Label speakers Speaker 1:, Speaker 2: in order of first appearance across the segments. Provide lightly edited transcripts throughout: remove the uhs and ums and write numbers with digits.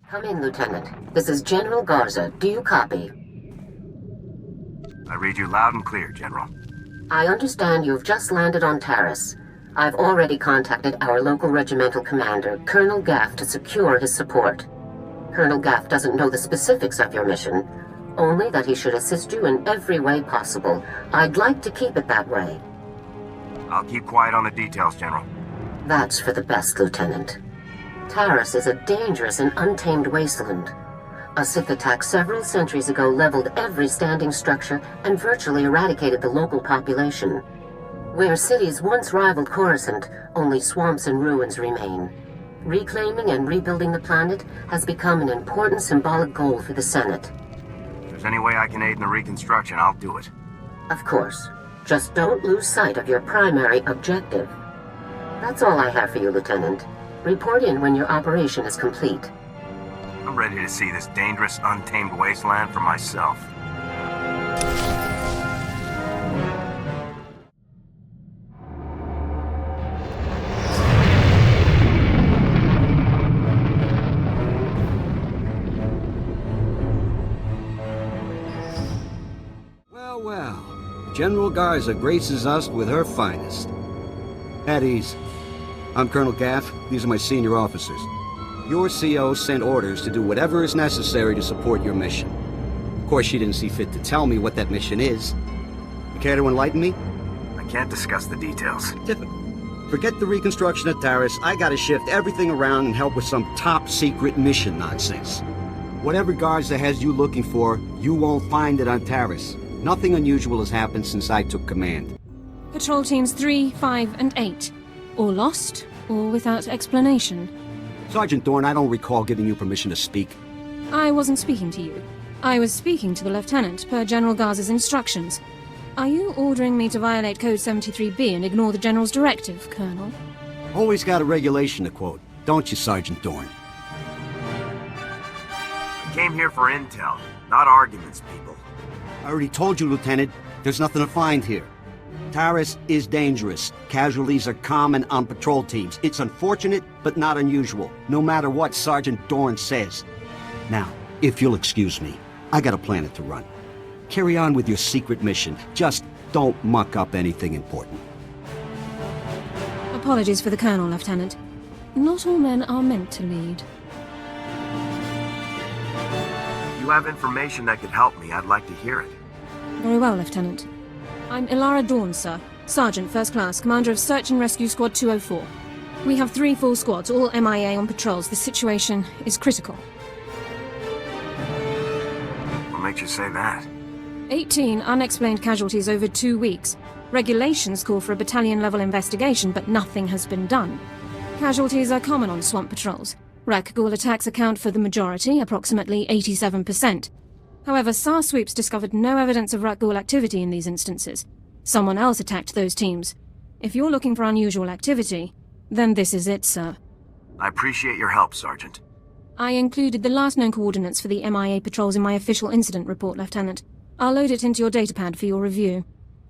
Speaker 1: Come in, Lieutenant. This is General Garza. Do you copy?
Speaker 2: I read you loud and clear, General.
Speaker 1: I understand you've just landed on Taris. I've already contacted our local regimental commander, Colonel Gaff, to secure his support. Colonel Gaff doesn't know the specifics of your mission, only that he should assist you in every way possible. I'd like to keep it that way.
Speaker 2: I'll keep quiet on the details, General.
Speaker 1: That's for the best, Lieutenant. Taris is a dangerous and untamed wasteland. A Sith attack several centuries ago leveled every standing structure and virtually eradicated the local population. Where cities once rivaled Coruscant, only swamps and ruins remain. Reclaiming and rebuilding the planet has become an important symbolic goal for the Senate.
Speaker 2: If there's any way I can aid in the reconstruction, I'll do it.
Speaker 1: Of course. Just don't lose sight of your primary objective. That's all I have for you, Lieutenant. Report in when your operation is complete.
Speaker 2: I'm ready to see this dangerous, untamed wasteland for myself.
Speaker 3: Well, well. General Garza graces us with her finest. At ease. I'm Colonel Gaff. These are my senior officers. Your CO sent orders to do whatever is necessary to support your mission. Of course, she didn't see fit to tell me what that mission is. You care to enlighten me?
Speaker 2: I can't discuss the details.
Speaker 3: Typical. Forget the reconstruction of Taris. I gotta shift everything around and help with some top-secret mission nonsense. Whatever Garza has you looking for, you won't find it on Taris. Nothing unusual has happened since I took command.
Speaker 4: Patrol teams 3, 5, and 8. All lost, or without explanation.
Speaker 3: Sergeant Dorn, I don't recall giving you permission to speak.
Speaker 4: I wasn't speaking to you. I was speaking to the Lieutenant, per General Garza's instructions. Are you ordering me to violate Code 73B and ignore the General's directive, Colonel?
Speaker 3: Always got a regulation to quote, don't you, Sergeant Dorn?
Speaker 2: I came here for intel, not arguments, people.
Speaker 3: I already told you, Lieutenant, there's nothing to find here. Taris is dangerous. Casualties are common on patrol teams. It's unfortunate, but not unusual, no matter what Sergeant Dorn says. Now, if you'll excuse me, I got a planet to run. Carry on with your secret mission. Just don't muck up anything important.
Speaker 4: Apologies for the Colonel, Lieutenant. Not all men are meant to lead.
Speaker 2: If you have information that could help me, I'd like to hear it.
Speaker 4: Very well, Lieutenant. I'm Ilara Dawn, sir. Sergeant, First Class, Commander of Search and Rescue Squad 204. We have 3 full squads, all MIA on patrols. The situation is critical.
Speaker 2: What makes you say that?
Speaker 4: 18 unexplained casualties over 2 weeks. Regulations call for a battalion-level investigation, but nothing has been done. Casualties are common on swamp patrols. Rakghoul attacks account for the majority, approximately 87%. However, SAR sweeps discovered no evidence of Rakghoul activity in these instances. Someone else attacked those teams. If you're looking for unusual activity, then this is it, sir.
Speaker 2: I appreciate your help, Sergeant.
Speaker 4: I included the last known coordinates for the MIA patrols in my official incident report, Lieutenant. I'll load it into your datapad for your review.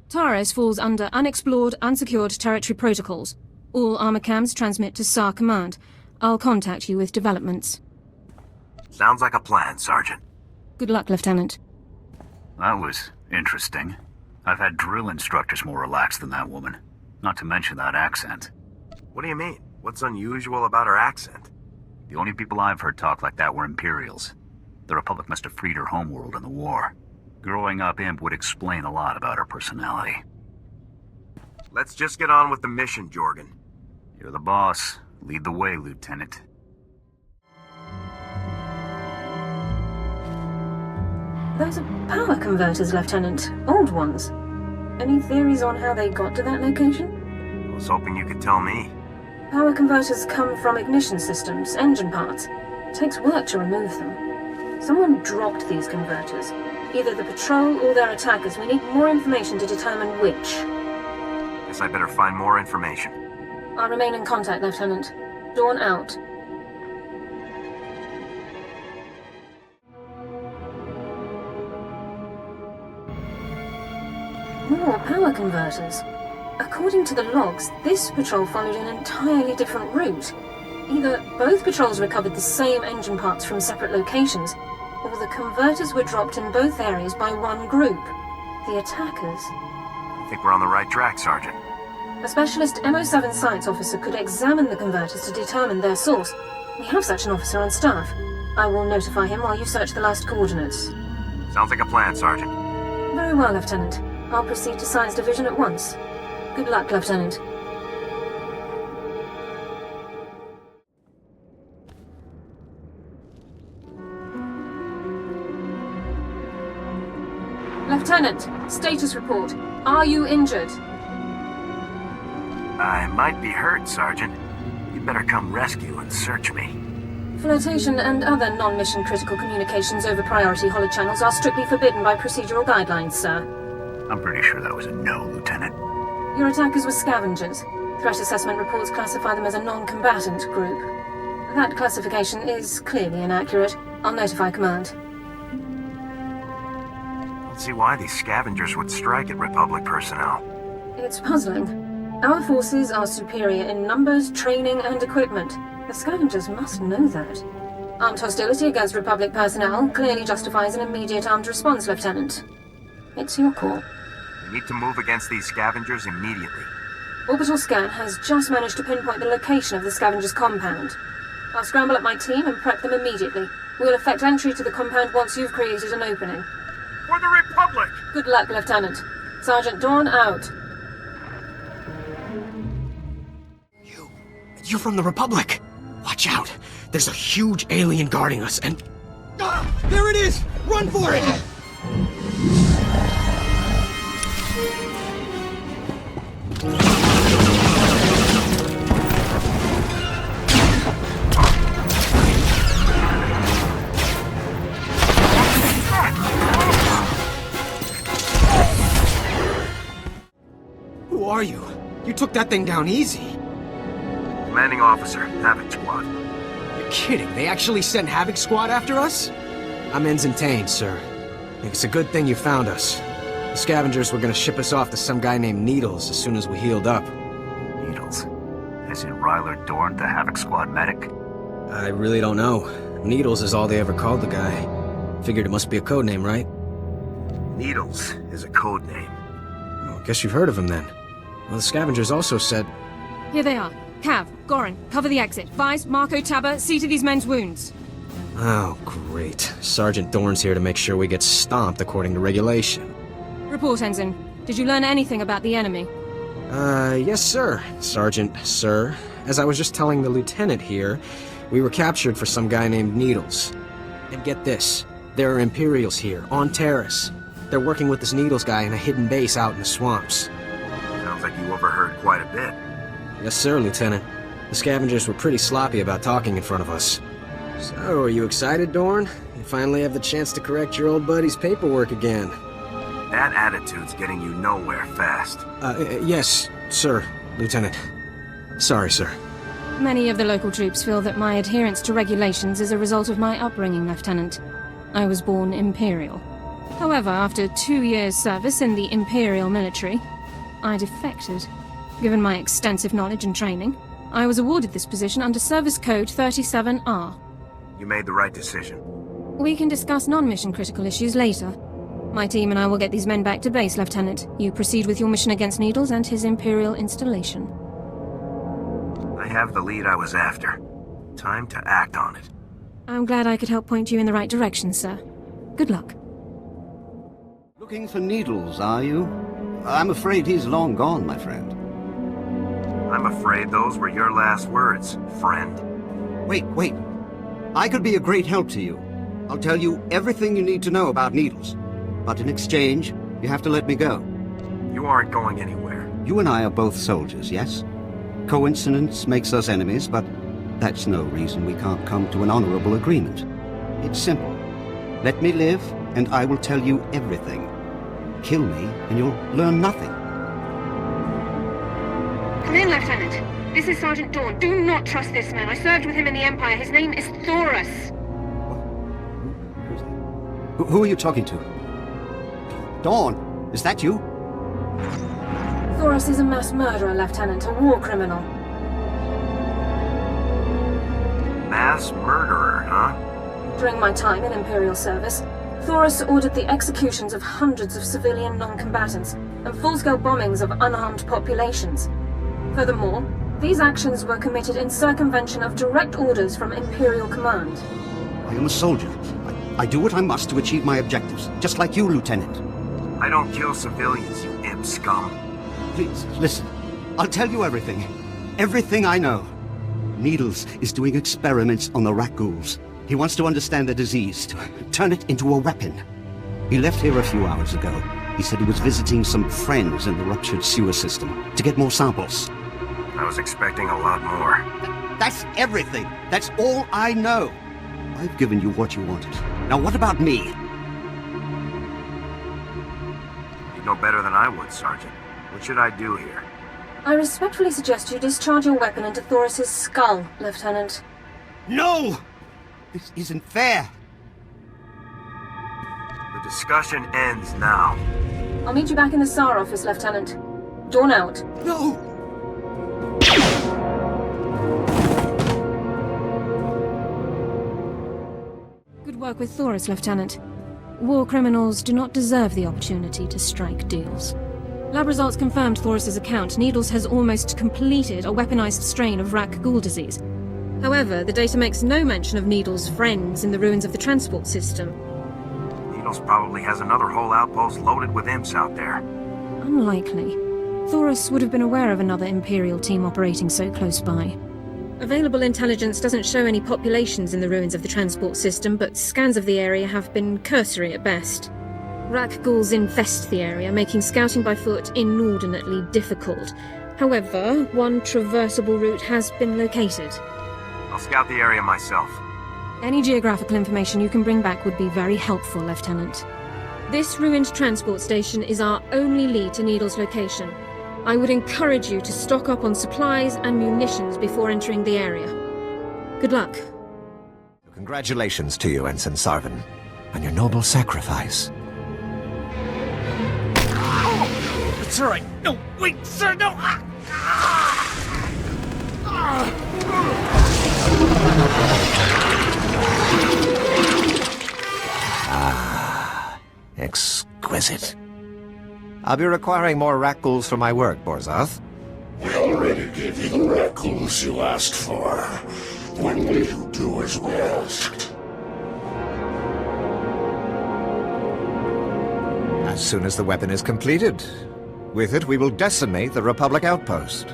Speaker 4: Taris falls under Unexplored, Unsecured Territory Protocols. All armor cams transmit to SAR Command. I'll contact you with developments.
Speaker 2: Sounds like a plan, Sergeant.
Speaker 4: Good luck, Lieutenant.
Speaker 5: That was interesting. I've had drill instructors more relaxed than that woman. Not to mention that accent.
Speaker 2: What do you mean? What's unusual about her accent?
Speaker 5: The only people I've heard talk like that were Imperials. The Republic must have freed her homeworld in the war. Growing up Imp would explain a lot about her personality.
Speaker 2: Let's just get on with the mission, Jorgen.
Speaker 5: You're the boss. Lead the way, Lieutenant.
Speaker 4: Those are power converters, Lieutenant. Old ones. Any theories on how they got to that location?
Speaker 2: I was hoping you could tell me.
Speaker 4: Power converters come from ignition systems, engine parts. It takes work to remove them. Someone dropped these converters. Either the patrol or their attackers. We need more information to determine which.
Speaker 2: Guess I better find more information.
Speaker 4: I'll remain in contact, Lieutenant. Dawn out. More power converters. According to the logs, this patrol followed an entirely different route. Either both patrols recovered the same engine parts from separate locations, or the converters were dropped in both areas by one group, the attackers.
Speaker 2: I think we're on the right track, Sergeant.
Speaker 4: A specialist MO7 science officer could examine the converters to determine their source. We have such an officer on staff. I will notify him while you search the last coordinates.
Speaker 2: Sounds like a plan, Sergeant.
Speaker 4: Very well, Lieutenant. I'll proceed to Science Division at once. Good luck, Lieutenant. Lieutenant, status report. Are you injured?
Speaker 2: I might be hurt, Sergeant. You better come rescue and search me.
Speaker 4: Flotation and other non-mission critical communications over priority holochannels are strictly forbidden by procedural guidelines, sir.
Speaker 5: I'm pretty sure that was a no, Lieutenant.
Speaker 4: Your attackers were scavengers. Threat assessment reports classify them as a non-combatant group. That classification is clearly inaccurate. I'll notify command.
Speaker 2: I don't see why these scavengers would strike at Republic personnel.
Speaker 4: It's puzzling. Our forces are superior in numbers, training, and equipment. The scavengers must know that. Armed hostility against Republic personnel clearly justifies an immediate armed response, Lieutenant. It's your call.
Speaker 2: We need to move against these scavengers immediately.
Speaker 4: Orbital scan has just managed to pinpoint the location of the scavengers' compound. I'll scramble up my team and prep them immediately. We'll effect entry to the compound once you've created an opening.
Speaker 2: For the Republic!
Speaker 4: Good luck, Lieutenant. Sergeant Dawn out.
Speaker 6: You're from the Republic! Watch out! There's a huge alien guarding us, and... Ah, there it is! Run for it! Who are you? You took that thing down easy.
Speaker 2: Commanding Officer, Havoc Squad.
Speaker 6: You're kidding. They actually sent Havoc Squad after us? I'm Ensign Tane, sir. It's a good thing you found us. The scavengers were gonna ship us off to some guy named Needles as soon as we healed up.
Speaker 5: Needles. As in Ryler Dorn, the Havoc Squad medic?
Speaker 6: I really don't know. Needles is all they ever called the guy. Figured it must be a code name, right?
Speaker 2: Needles is a code name.
Speaker 6: Well, guess you've heard of him then. Well, the scavengers also said...
Speaker 4: Here they are. Cav, Goran, cover the exit. Vise, Marco, Tabba, see to these men's wounds.
Speaker 6: Oh, great. Sergeant Dorn's here to make sure we get stomped according to regulation.
Speaker 4: Report, Ensign. Did you learn anything about the enemy?
Speaker 6: Yes, sir. Sergeant, sir. As I was just telling the lieutenant here, we were captured for some guy named Needles. And get this, there are Imperials here, on Taris. They're working with this Needles guy in a hidden base out in the swamps.
Speaker 2: Sounds like you overheard quite a bit.
Speaker 6: Yes, sir, Lieutenant. The scavengers were pretty sloppy about talking in front of us. So, are you excited, Dorn? You finally have the chance to correct your old buddy's paperwork again.
Speaker 2: That attitude's getting you nowhere fast.
Speaker 6: Yes, sir, Lieutenant. Sorry, sir.
Speaker 4: Many of the local troops feel that my adherence to regulations is a result of my upbringing, Lieutenant. I was born Imperial. However, after 2 years' service in the Imperial military, I defected. Given my extensive knowledge and training, I was awarded this position under Service Code 37R.
Speaker 2: You made the right decision.
Speaker 4: We can discuss non-mission critical issues later. My team and I will get these men back to base, Lieutenant. You proceed with your mission against Needles and his Imperial installation.
Speaker 2: I have the lead I was after. Time to act on it.
Speaker 4: I'm glad I could help point you in the right direction, sir. Good luck.
Speaker 3: Looking for Needles, are you? I'm afraid he's long gone, my friend.
Speaker 2: I'm afraid those were your last words, friend.
Speaker 3: Wait. I could be a great help to you. I'll tell you everything you need to know about Needles. But in exchange, you have to let me go.
Speaker 2: You aren't going anywhere.
Speaker 3: You and I are both soldiers, yes? Coincidence makes us enemies, but that's no reason we can't come to an honorable agreement. It's simple. Let me live, and I will tell you everything. Kill me, and you'll learn nothing.
Speaker 4: Come in, Lieutenant. This is Sergeant Dawn. Do not trust this man. I served with him in the Empire. His name is Taris.
Speaker 3: Who are you talking to? Dawn, is that you?
Speaker 4: Taris is a mass murderer, Lieutenant, a war criminal.
Speaker 2: Mass murderer, huh?
Speaker 4: During my time in Imperial service, Taris ordered the executions of hundreds of civilian non-combatants and full-scale bombings of unarmed populations. Furthermore, these actions were committed in circumvention of direct orders from Imperial command.
Speaker 3: I am a soldier. I do what I must to achieve my objectives, just like you, Lieutenant.
Speaker 2: I don't kill civilians, you imp scum.
Speaker 3: Please, listen. I'll tell you everything. Everything I know. Needles is doing experiments on the rat ghouls. He wants to understand the disease, to turn it into a weapon. He left here a few hours ago. He said he was visiting some friends in the ruptured sewer system to get more samples.
Speaker 2: I was expecting a lot more.
Speaker 3: That's everything. That's all I know. I've given you what you wanted. Now what about me?
Speaker 2: You know better than I would, Sergeant. What should I do here?
Speaker 4: I respectfully suggest you discharge your weapon into Thoris's skull, Lieutenant.
Speaker 3: No! This isn't fair.
Speaker 2: The discussion ends now.
Speaker 4: I'll meet you back in the SAR office, Lieutenant. Dawn out.
Speaker 3: No!
Speaker 4: Good work with Taris, Lieutenant. War criminals do not deserve the opportunity to strike deals. Lab results confirmed Thoris's account. Needles has almost completed a weaponized strain of rat ghoul disease. However, the data makes no mention of Needles' friends in the ruins of the transport system.
Speaker 2: Needles probably has another whole outpost loaded with imps out there.
Speaker 4: Unlikely. Taris would have been aware of another Imperial team operating so close by. Available intelligence doesn't show any populations in the ruins of the transport system, but scans of the area have been cursory at best. Rat ghouls infest the area, making scouting by foot inordinately difficult. However, one traversable route has been located.
Speaker 2: I'll scout the area myself.
Speaker 4: Any geographical information you can bring back would be very helpful, Lieutenant. This ruined transport station is our only lead to Needle's location. I would encourage you to stock up on supplies and munitions before entering the area. Good luck.
Speaker 7: Congratulations to you, Ensign Sarvin, on your noble sacrifice.
Speaker 8: It's all right. No, wait, sir, no!
Speaker 7: Exquisite. I'll be requiring more rat ghouls for my work, Borzoth.
Speaker 9: We already gave you the rat ghouls you asked for. When will you do as we asked?
Speaker 7: As soon as the weapon is completed. With it, we will decimate the Republic outpost.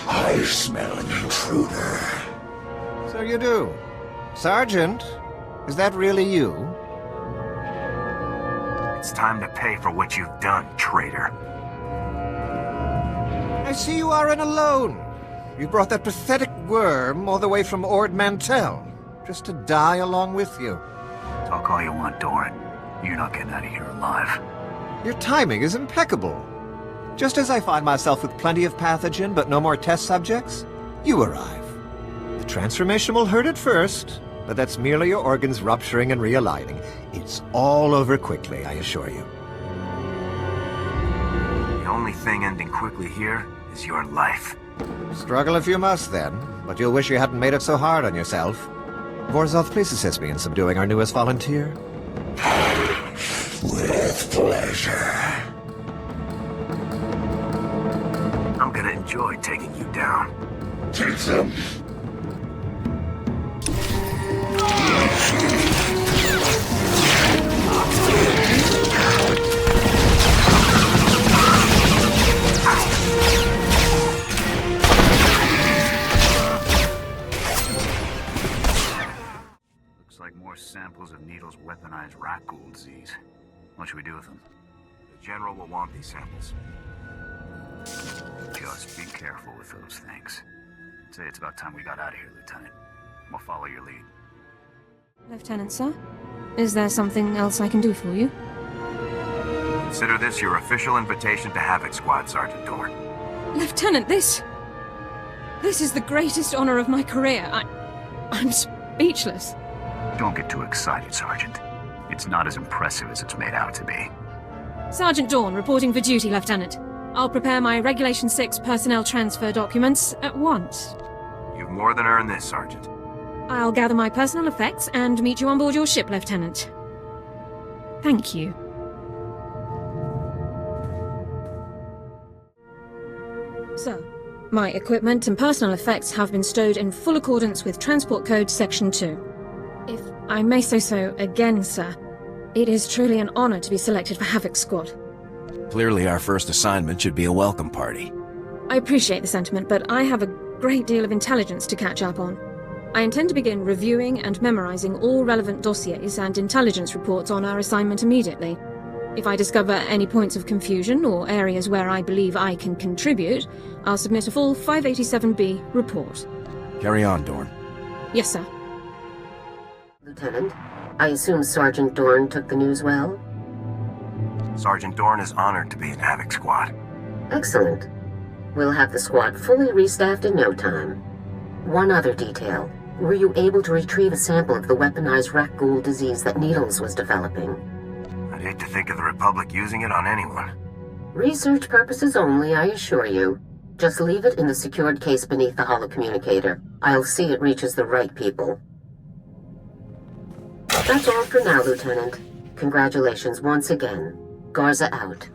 Speaker 9: I smell an intruder.
Speaker 7: So you do. Sergeant, is that really you?
Speaker 2: It's time to pay for what you've done, traitor.
Speaker 7: I see you aren't alone. You brought that pathetic worm all the way from Ord Mantell, just to die along with you.
Speaker 5: Talk all you want, Doran. You're not getting out of here alive.
Speaker 7: Your timing is impeccable. Just as I find myself with plenty of pathogen but no more test subjects, you arrive. The transformation will hurt at first, but that's merely your organs rupturing and realigning. It's all over quickly, I assure you.
Speaker 2: The only thing ending quickly here is your life.
Speaker 7: Struggle if you must, then, but you'll wish you hadn't made it so hard on yourself. Vorzoth, please assist me in subduing our newest volunteer.
Speaker 9: With pleasure.
Speaker 2: I'm gonna enjoy taking you down.
Speaker 9: Take them.
Speaker 5: Looks like more samples of Needle's weaponized rat ghoul disease. What should we do with them?
Speaker 2: The General will want these samples.
Speaker 5: Just be careful with those things. I'd say it's about time we got out of here, Lieutenant. We'll follow your lead.
Speaker 4: Lieutenant, sir? Is there something else I can do for you?
Speaker 2: Consider this your official invitation to Havoc Squad, Sergeant Dorn.
Speaker 4: Lieutenant, this is the greatest honor of my career. I'm speechless.
Speaker 5: Don't get too excited, Sergeant. It's not as impressive as it's made out to be.
Speaker 4: Sergeant Dawn, reporting for duty, Lieutenant. I'll prepare my Regulation 6 personnel transfer documents at once.
Speaker 2: You You've more than earned this, Sergeant.
Speaker 4: I'll gather my personal effects and meet you on board your ship, Lieutenant. Thank you. So, my equipment and personal effects have been stowed in full accordance with Transport Code Section 2. If I may say so again, sir, it is truly an honor to be selected for Havoc Squad.
Speaker 10: Clearly our first assignment should be a welcome party.
Speaker 4: I appreciate the sentiment, but I have a great deal of intelligence to catch up on. I intend to begin reviewing and memorizing all relevant dossiers and intelligence reports on our assignment immediately. If I discover any points of confusion or areas where I believe I can contribute, I'll submit a full 587B report.
Speaker 10: Carry on, Dorn.
Speaker 4: Yes, sir.
Speaker 1: Lieutenant, I assume Sergeant Dorn took the news well?
Speaker 2: Sergeant Dorn is honored to be in Havoc Squad.
Speaker 1: Excellent. We'll have the squad fully restaffed in no time. One other detail. Were you able to retrieve a sample of the weaponized rat ghoul disease that Needles was developing?
Speaker 2: I'd hate to think of the Republic using it on anyone.
Speaker 1: Research purposes only, I assure you. Just leave it in the secured case beneath the holocommunicator. I'll see it reaches the right people. That's all for now, Lieutenant. Congratulations once again. Garza out.